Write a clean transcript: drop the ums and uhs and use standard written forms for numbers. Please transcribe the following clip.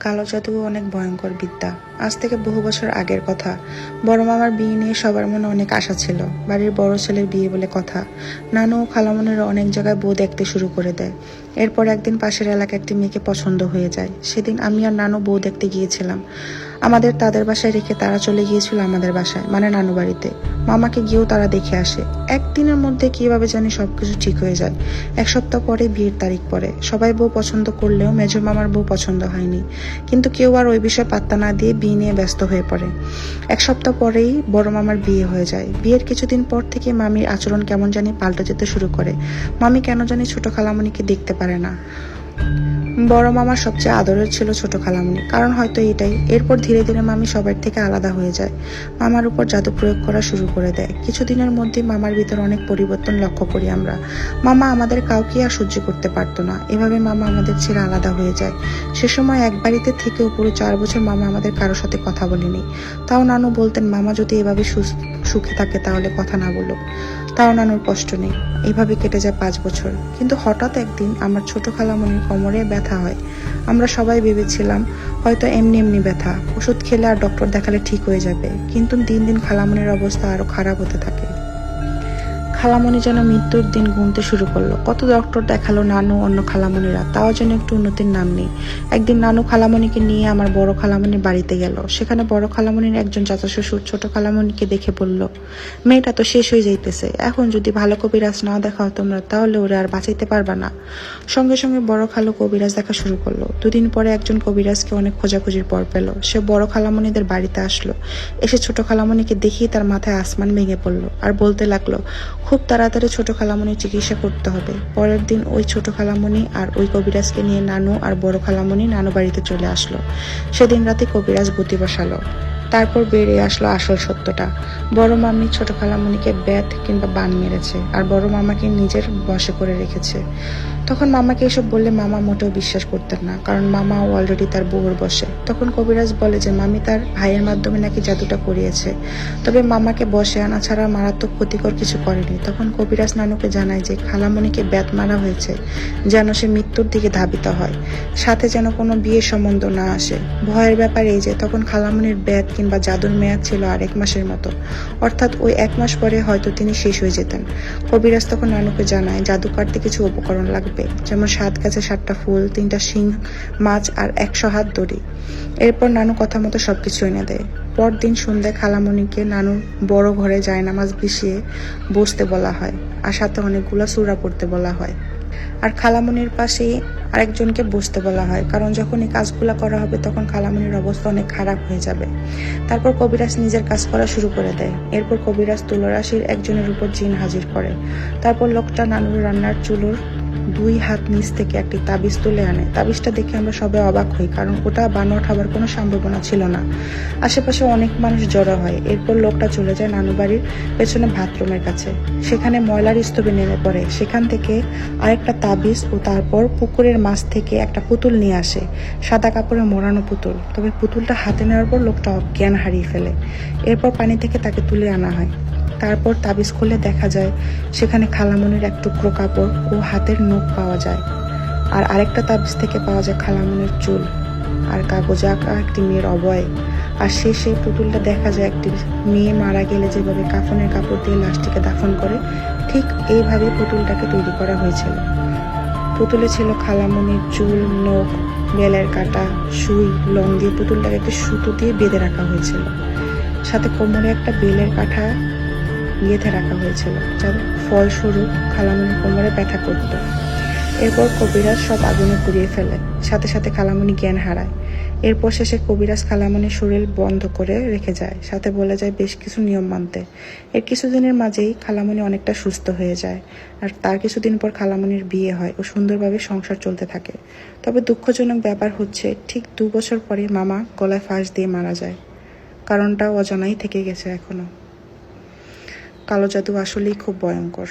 কালো জাদু অনেক ভয়ঙ্কর বিদ্যা। আজ থেকে বহু বছর আগের কথা। বড় মামার বিয়ে নিয়ে সবার মনে অনেক আশা ছিল। বাড়ির বড় ছেলের বিয়ে বলে কথা। নানু ও খালামনিরা অনেক জায়গায় বউ দেখতে শুরু করে দেয়। এরপর একদিন পাশের এলাকায় একটি মেয়েকে পছন্দ হয়ে যায়। সেদিন আমি আর নানু বউ দেখতে গিয়েছিলাম। আমাদের তাদের বাসায় রেখে তারা চলে গিয়েছিল আমাদের বাসায়, মানে নানু বাড়িতে। মামাকে গিয়েও তারা দেখে আসে। একদিনের মধ্যে কিভাবে জানি সবকিছু ঠিক হয়ে যায়। এক সপ্তাহ পরে বিয়ের তারিখ পড়ে। সবাই বউ পছন্দ করলেও মেজর মামার বউ পছন্দ হয়নি। কিন্তু কেউ আর ওই বিষয়ে পাত্তা না দিয়ে বিয়ে নিয়ে ব্যস্ত হয়ে পড়ে। এক সপ্তাহ পরেই বড় মামার বিয়ে হয়ে যায়। বিয়ের কিছুদিন পর থেকে মামির আচরণ কেমন জানি পাল্টে যেতে শুরু করে। মামি কেন জানি ছোট খালামণিকে দেখতে পারে না। বড় মামার সবচেয়ে আদরের ছিল ছোট খালামণি, কারণ হয়তো এটাই। এরপর ধীরে ধীরে মামি সবার থেকে আলাদা হয়ে যায়। মামার উপর জাদু প্রয়োগ করা শুরু করে দেয়। কিছুদিনের মধ্যে মামার ভিতর অনেক পরিবর্তন লক্ষ্য করি আমরা। মামা আমাদের কাউকে আর সহ্য করতে পারতো না। এভাবে মামা আমাদের ছেড়ে আলাদা হয়ে যায়। সে সময় এক বাড়িতে থেকেও পুরো 4 বছর মামা আমাদের কারোর সাথে কথা বলেনি। তাও নানু বলতেন মামা যদি এভাবে সুখে থাকে তাহলে কথা না বলুক। তাও নানুর কষ্ট নেই। এইভাবে কেটে যায় 5 বছর। কিন্তু হঠাৎ একদিন আমার ছোট খালামণির কোমরে ব্যথা হয়। আমরা সবাই ভেবেছিলাম হয়তো এমনি এমনি ব্যথা, ওষুধ খেলে আর ডক্টর দেখালে ঠিক হয়ে যাবে। কিন্তু দিন দিন খালামণির অবস্থা আরো খারাপ হতে থাকে। খালামণি যেন মৃত্যুর দিন গুনতে শুরু করলো। কত ডক্টর দেখালো নানু, অন্য খালামণিরা, তাও যেন একটু উন্নতির নাম নেই। একদিন নানু খালামণিকে নিয়ে আমার বড় খালামণির বাড়িতে গেল। সেখানে বড় খালামণির একজন চাচা শ্বশুর ছোট খালামণিকে দেখে বলল, মেয়েটা তো শেষ হয়ে যাইতেছে, এখন যদি ভালো কবিরাজ না দেখাও তোমরা তাহলে ওরা আর বাঁচাইতে পারবা না। সঙ্গে সঙ্গে বড় খালু কবিরাজ দেখা শুরু করলো। দুদিন পরে একজন কবিরাজকে অনেক খোঁজাখুঁজির পর পেল। সে বড় খালামণিদের বাড়িতে আসলো। এসে ছোট খালামণিকে দেখেই তার মাথায় আসমান ভেঙে পড়লো আর বলতে লাগলো, খুব তাড়াতাড়ি ছোট খালামণির চিকিৎসা করতে হবে। পরের দিন ওই ছোট খালামণি আর ওই কবিরাজকে নিয়ে নানু আর বড় খালামণি নানু বাড়িতে চলে আসলো। সেদিন রাতে কবিরাজ বুদ্ধি বসালো। তারপর বেরিয়ে আসলো আসল সত্যটা। বড় মামি ছোট খালামণিকে বেত কিংবা বান মেরেছে আর বড় মামাকে নিজের বশে করে রেখেছে। তখন মামাকে এসব বললে মামা মোটেও বিশ্বাস করতেন না, কারণ মামাও অলরেডি তার বউর বশে। তখন কবিরাজ বলে যে মামি তার ভাইয়ের মাধ্যমে নাকি জাদুটা করিয়েছে, তবে মামাকে বশে আনা ছাড়া মারাত্মক ক্ষতিকর কিছু করেনি। তখন কবিরাজ নানুকে জানায় যে খালামণিকে বেত মারা হয়েছে যেন সে মৃত্যুর দিকে ধাবিত হয়, সাথে যেন কোনো বিয়ের সম্বন্ধ না আসে। ভয়ের ব্যাপার এই যে তখন খালামণির বেত কিংবা জাদুর মেয়াদ ছিল আর 1 মাসের মতো, অর্থাৎ ওই 1 মাস পরে হয়তো তিনি শেষ হয়ে যেতেন। কবিরাজ তখন নানুকে জানায় জাদু কাটতে কিছু উপকরণ লাগবে, যেমন 7 গাছে 7টা ফুল, 3টা শিং মাছ আর 100 হাত দড়ি। এরপর নানু কথা মতো সবকিছু এনে দেয়। পরদিন সন্ধ্যায় খালামণিকে নানুর বড় ঘরে জায়নামাজ বিছিয়ে বসতে বলা হয় আর সাথে অনেকগুলো সূরা পড়তে বলা হয়। আর খালামণির পাশেই আরেকজনকে বসতে বলা হয়, কারণ যখন এই কাজগুলো করা হবে তখন খালামণির অবস্থা অনেক খারাপ হয়ে যাবে। তারপর কবিরাজ নিজের কাজ করা শুরু করে দেয়। এরপর কবিরাজ তুলরাশির একজনের উপর জিন হাজির করে। তারপর লোকটা নানুর রান্নার চুলোর 2 হাত নিচ থেকে একটি তাবিজ তুলে আনে। তাবিজটা দেখে আমরা সবাই অবাক হই, কারণ ওটা বানোয়াট হবার কোনো সম্ভাবনা ছিল না। আশেপাশে অনেক মানুষ জড়ো হয়। এরপর লোকটা চলে যায় নানু বাড়ির পেছনে বাথরুমের কাছে। সেখানে ময়লার স্তূপে নেমে পড়ে। সেখান থেকে আরেকটা তাবিজ ও তারপর পুকুরের মাছ থেকে একটা পুতুল নিয়ে আসে, সাদা কাপড়ে মোড়ানো পুতুল। তবে পুতুলটা হাতে নেওয়ার পর লোকটা অজ্ঞান হারিয়ে ফেলে। এরপর পানি থেকে তাকে তুলে আনা হয়। তারপর তাবিজ খুলে দেখা যায় সেখানে খালামণির এক টুকরো কাপড় ও হাতের নখ পাওয়া যায়। আর আরেকটা তাবিজ থেকে পাওয়া যায় খালামণির চুল আর কাগজে আঁকা একটি মেয়ের অবয়ব। আর শেষে পুতুলটা দেখা যায় একটি মেয়ে মারা গেলে যেভাবে কাফনের কাপড় দিয়ে লাশটিকে দাফন করে, ঠিক এইভাবে পুতুলটাকে তৈরি করা হয়েছিল। পুতুলে ছিল খালামণির চুল, নখ, বেলের কাটা, সুই, লং দিয়ে পুতুলটাকে একটি সুতো দিয়ে বেঁধে রাখা হয়েছিল। সাথে কোমরে একটা বেলের কাঠা গেঁথে রাখা হয়েছিল, যার ফলস্বরূপ খালামণির কোমরে ব্যথা করত। এরপর কবিরাজ সব আগুনে পুড়িয়ে ফেলে। সাথে সাথে খালামণি জ্ঞান হারায়। এরপর শেষে কবিরাজ খালামণির শরীর বন্ধ করে রেখে যায়, সাথে বলে যায় বেশ কিছু নিয়ম মানতে। এর কিছুদিনের মাঝেই খালামণি অনেকটা সুস্থ হয়ে যায়। আর তার কিছুদিন পর খালামণির বিয়ে হয় ও সুন্দরভাবে সংসার চলতে থাকে। তবে দুঃখজনক ব্যাপার হচ্ছে ঠিক 2 বছর পরে মামা গলায় ফাঁস দিয়ে মারা যায়। কারণটা অজানাই থেকে গেছে এখনো। কালো জাদু আসলেই খুব ভয়ঙ্কর।